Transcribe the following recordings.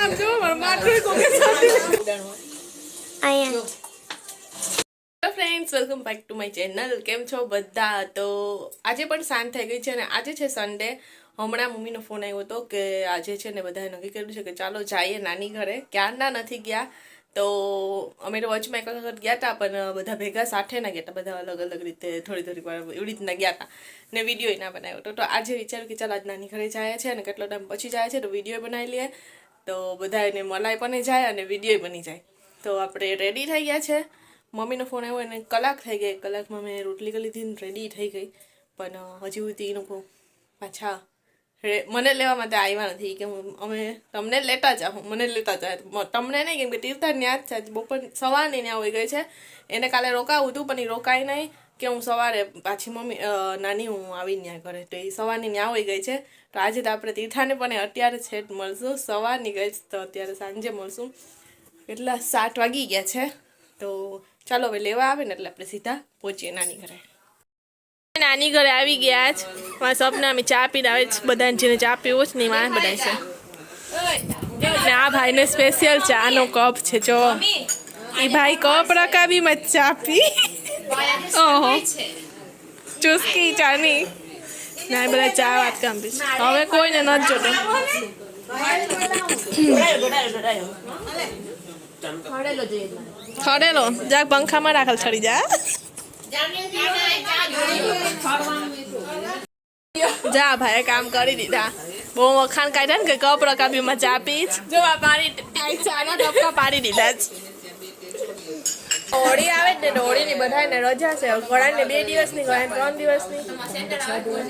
આમ જો મારું કોકે સાથે આયા friends welcome back to my channel. કેમ છો બધા? તો આજે પણ સાંજ થઈ ગઈ છે અને આજે છે સન્ડે. હમણાં મમ્મીનો ફોન આવ્યો હતો કે આજે છે ને બધાએ નક્કી કર્યું છે કે ચાલો જઈએ નાની ઘરે. ક્યારના નથી ગયા, તો અમે તો વચમાં એક વખત ગયા હતા પણ બધા ભેગા સાથે ના ગયા હતા, બધા અલગ અલગ રીતે થોડી વાર એવી રીતના ગયા હતા ને વિડીયો ના બનાવ્યો. તો આજે વિચાર્યું કે ચાલો આજ નાની ઘરે જાય છે અને કેટલો ટાઈમ પછી જાય છે તો વિડીયો બનાવી લઈએ, તો બધા એને મલાઈ પણ જાય અને વિડીયો બની જાય. તો આપણે રેડી થઈ ગયા છે. મમ્મીનો ફોન આવ્યો અને કલાક થઈ ગઈ. કલાકમાં મેં રોટલી કરી લીધી ને રેડી થઈ ગઈ, પણ હજી સુધી એ લોકો પાછા મને લેવા માટે આવ્યા નથી કે અમે તમને લેતા જાઓ, મને લેતા જાય તમને નહીં, કેમ કે તીર્થા ત્યાં જ છે. બપોર સવારની ત્યાં હોઈ ગઈ છે. એને કાલે રોકાવું હતું પણ એ રોકાય નહીં કે હું સવારે પાછી મમ્મી નાની હું આવીને ત્યાં કરે, તો એ સવારની ત્યાં હોઈ ગઈ છે. તો આજે તો આપણે તીર્થાને પણ અત્યારે છેટ મળશું. સવારની ગઈ તો અત્યારે સાંજે મળશું. એટલા 7 વાગી ગયા છે. તો ચાલો હવે લેવા આવે ને એટલે આપણે સીધા પહોંચીએ નાની ઘરે. નાની ઘરે આવી ગયા જ. મારા સપના અમે ચા પીને આવે છે. બધાને જેને ચા પીવો છે ને એ વાંસ બધા છે. ને આ ભાઈને સ્પેશિયલ ચાનો કપ છે. જો એ ભાઈ કપ રકાબીમાં ચા પી. ઓહો ચુસ્કી ચાની ના બધા ચા વાત કામ પી. હવે કોઈને નથી જોતો. ખડેલો જા પંખામાં રાખેલ છડી જા. જા ભાઈ કામ કરી દીધા. બહુ વખાણ કાઢ્યા ને કે કપ રકાબીમાં ચા પી. જો આ પાણી ચાના ડબકા પાડી દીધા જ. હોળી આવે ને હોળીની બધાને રજા છે. ઘણાને 2 દિવસની, ઘણાને 3 દિવસની,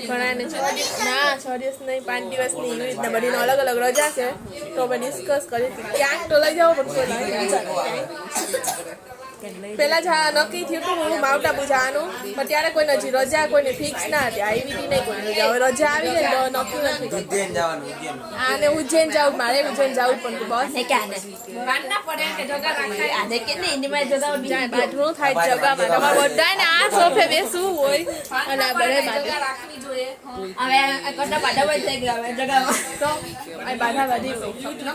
ઘણાને 6 દિવસ, ના 6 દિવસ નહીં 5 દિવસની, એવી રીતના બધીને અલગ અલગ રજા છે. તો અમે ડિસ્કસ કરી ક્યાંક તો લઈ જાવ પણ પેલા જ નક્કી થયું હતું હું માઉન્ટ આબુ જવાનું, પણ ત્યારે કોઈ નજી રજા કોઈને ફિક્સ ના હતી. આવી બી નહીં કોઈ રજા. હવે રજા આવી ને તો નક્કી નથી. આને ઉજ્જૈન જવું, મારે ઉજ્જૈન જવું પણ બસ બાજુ થાય જગામાં. તમારે બધાને આ સોફે બેસવું હોય અને આ બધે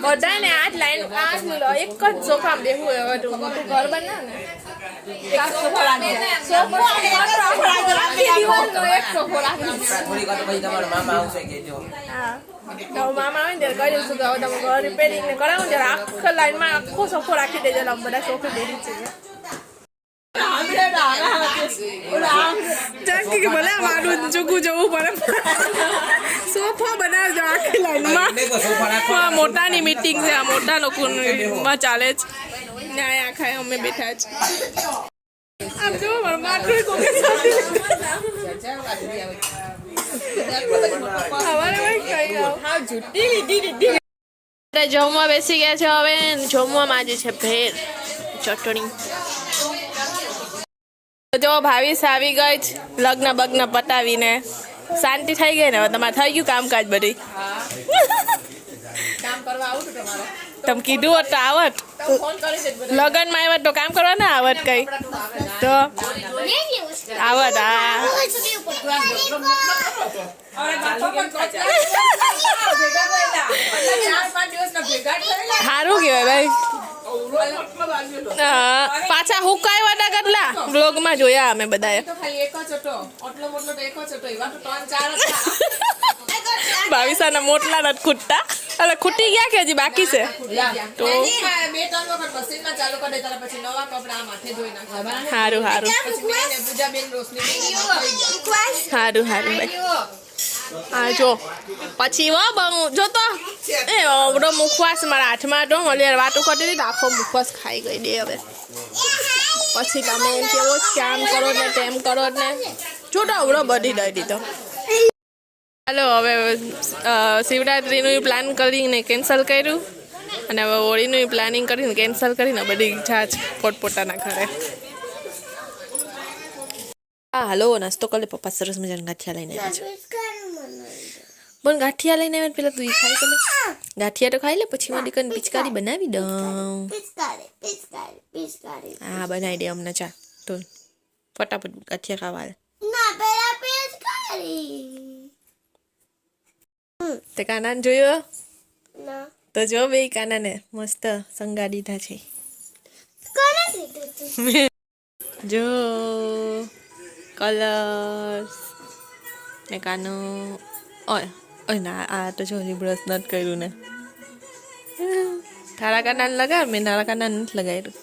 બધાને આ જ લાઈન એક જ સોફામાં બેસવું હોય. હવે તું ઘર બનાવ ને મામા આવે ને ત્યારે કહી દઉં છું કે હવે તમે ઘર રિપેરિંગ ને કરાવો ને ત્યારે આખા લાઈનમાં આખો સોફો રાખી દેજો. બધા સોફે બેસી છે. ભલે મારું ચૂકું જવું પડે, સોફા બનાવજો આખી લાઈનમાં. મોટાની મીટિંગ છે, આ મોટા લોકોમાં ચાલે જ. ન્યાય આખા અમે બેઠા જ. આમ જો મારું કોકે સાથે જમવા બેસી ગયા છે. હવે જમવામાં આજે છે ભેળ ચટણી. જો ભાવિસ આવી ગઈ જ લગ્ન બગ્ન પતાવીને શાંતિ થઈ ગઈ ને. હવે તમારે થઈ ગયું કામકાજ બધી? તમે કીધું હોત તો આવત. લગ્નમાં આવ્યા તો કામ કરવા ના આવત કઈ તો આવત. સારું કેવાય ભાઈ. પાછા હુકાય હતા કેટલા બ્લોગમાં જોયા અમે બધાએ. ભાવિસાના મોટલા નથી ખૂટતા. અરે ખૂટી ગયા કે હજી બાકી છે? તો સારું સારું સારું ભાઈ. હા જો પછી જો તો એ અવડો મુખવાસ મારા હાથમાં તો ઓલી વાતો કરતી હતી આખો મુખવાસ ખાઈ ગઈ દે. હવે પછી તમે એમ કેવો કે આમ કરો ને તેમ કરો ને જો તો અવડો બધી દઈ દીધો. ચાલો હવે શિવરાત્રિનું પ્લાન કરીને કેન્સલ કર્યું અને હવે હોળીનું પ્લાનિંગ કરીને કેન્સલ કરીને બધી જાજ પોતપોતાના ઘરે. હા હાલો નાસ્તો કરે. પપ્પા સરસ મજાના ગાંઠિયા લઈને આવ્યા છે. પણ ગાંઠિયા લઈને આવે પેલા તું ખાઈ લે. ગાંઠિયા તો ખાઈ લે પછી મારી કન પિચકારી બનાવી દઉં. હા બનાવી દે અમને ચા. તો ફટાફટ ગાંઠિયા ખાવા. તે કાનાને જોયો? તો તો જો બે કાનાને મસ્ત સંગા દીધા છે. જો કલર્સ ને કાનો ઓય ઓય ના આ તો જો બ્રશ નથી કર્યું ને તારા કાનાને લગાવ મેં તારા કાનાને નથી લગાવ્યું.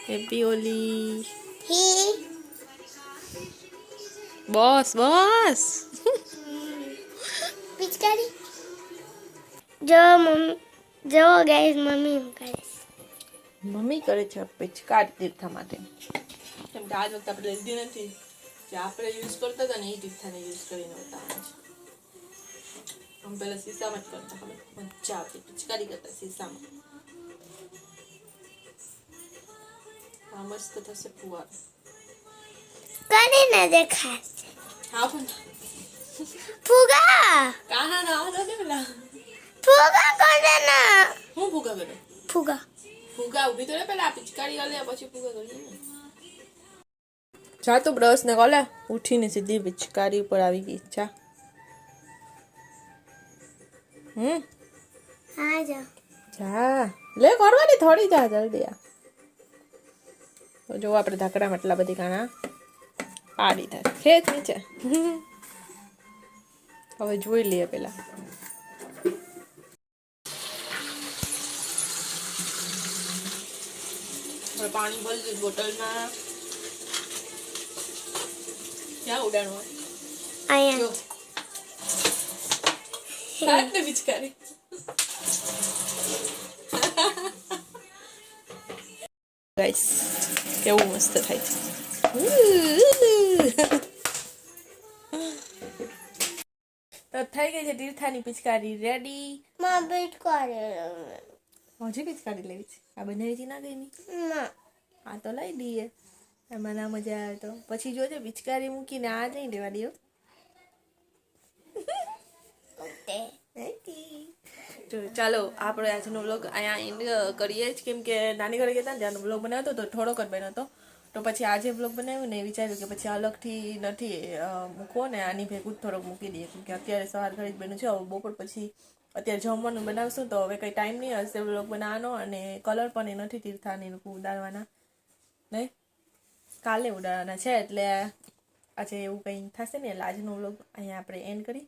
હેપી હોલી. બસ બસ પિચકારી જો ગાઈસ મમ્મી કરે મમ્મી કરે છે પિચકારી તીર્થા માટે. કેમ કે આજ વખતે આપણે લીધી નથી, જે આપણે યુઝ કરતા હતા ને એ તીર્થાને યુઝ કરીને બતાવવાના છે. અમે પહેલા સીસામાં જ કરતા, ખબર મજા આવતી પિચકારી કરતા સીસામાં. આ મસ્ત થશે ફુવારો. કરીને દેખાય હા પણ ફુગા કાના ના આવા દે પેલા. ફુગા કરે ના હું ફુગા કરે? ફુગા ફુગા ઉભી તો રે પેલા પિચકારી લે પછી ફુગા કરીએ ને. જા તો બ્રશ ને કોલે ઉઠીને સીધી પિચકારી ઉપર આવી ગઈ. જા હા જા જા લે કરવાની થોડી, જા જલ્દી આ. તો જો આપણે ધાકડામાં એટલા બધી કાણા પાડી થાય ખેત નીચે. હવે જોઈ લઈએ પેલા. હવે પાણી ભરી દીધું બોટલમાં. ક્યાં ઉડાડવું હોય? અહીંયા હાથને પિચકારી. ગાઈસ કેવું મસ્ત થાય છે. તો થઈ ગઈ છે તીર્થાની પિચકારી રેડી. માં પિચકારી હજી પિચકારી લેવી છે? આ બનાવી ના ગઈ ની? ના આ તો લઈ દઈએ. એમાં ના મજા આવે તો પછી જોજે પિચકારી મૂકીને આ નહીં લેવા દો. તો ચાલો આપણે આજનો વ્લોગ અહીંયા એન્ડ કરીએ જ, કેમ કે નાની ઘરે ગયા હતા ને ત્યાંનો વ્લોગ બનાવ્યો હતો તો થોડોક જ બન્યો હતો. તો પછી આજે વ્લોગ બનાવ્યું ને વિચાર્યું કે પછી અલગથી નથી મૂકવો ને આની ભેગું જ થોડોક મૂકી દઈએ, કેમ કે અત્યારે સવાર ઘડી જ બન્યું છે. હવે બપોર પછી અત્યારે જમવાનું બનાવશું તો હવે કંઈ ટાઈમ નહીં હશે વ્લોગ બનાવવાનો, અને કલર પણ એ નથી તીર્થાને લોકો ઉડાડવાના નહીં, કાલે ઉડાડવાના છે. એટલે આજે એવું કંઈ થશે ને એટલે આજનો વ્લોગ અહીંયા આપણે એન્ડ કરી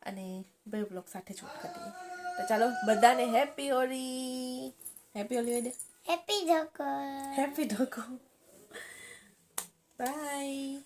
અને બે વ્લોગ સાથે શૂટ કરીએ. તો ચાલો બધાને હેપી હોલી. હેપી હોલી દે. હેપી ધકો હેપી ધકો. બાય.